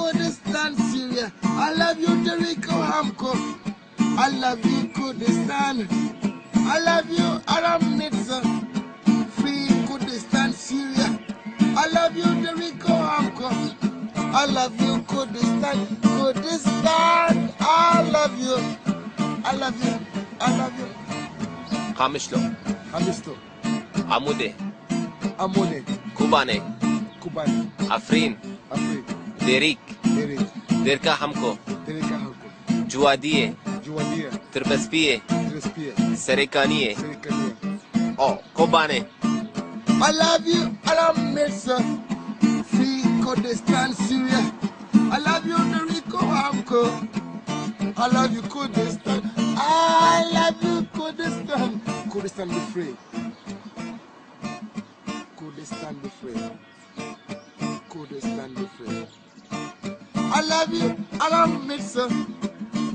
Kurdistan, Syria. I love you, Dêrika Hemko. I love you, Kurdistan. I love you, Aram Nitsa. Free Kurdistan, Syria. I love you, Dêrika Hemko. I love you, Kurdistan. Kurdistan, I love you. I love you. I love you. Hamishlo. Hamisto. Amude. Amone. Kubane. Kuban. Afrin. Afri. Dêrik. Dêrik. Dêrika Hemko. Dêrika Hemko. Juadiye. Juwadia. Tirbespiye. Respire. Serekaniye. Serikania. Oh, Kobane. I love you, Aram Nitsa. Free Kurdistan, Syria. I love you, Dêrika Hemko. I love you, Kurdistan. I love you, Kurdistan. Kurdistan be free. Kurdistan be free. Kurdistan be free. I love you, Aram Nitsa.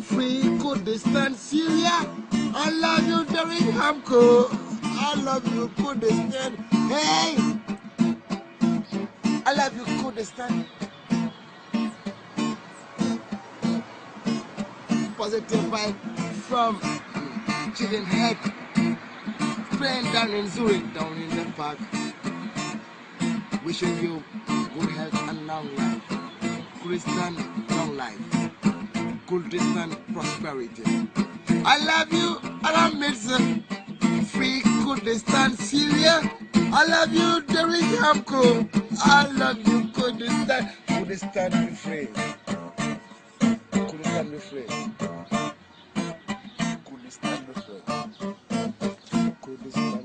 Free Kurdistan, Syria. I love you, Dêrika Hemko. I love you, Kurdistan. Hey! I love you, Kurdistan. Positive vibe from Chicken Head. Playing down in Zurich, down in the park. Wishing you good health and long life. Kurdistan, long life. Kurdistan, prosperity. I love you, Aram Nitsa. Free Kurdistan, Syria. I love you, Dêrika Hemko. I love you, Kurdistan. Kurdistan be free. Kurdistan be free. Kurdistan be free. Kurdistan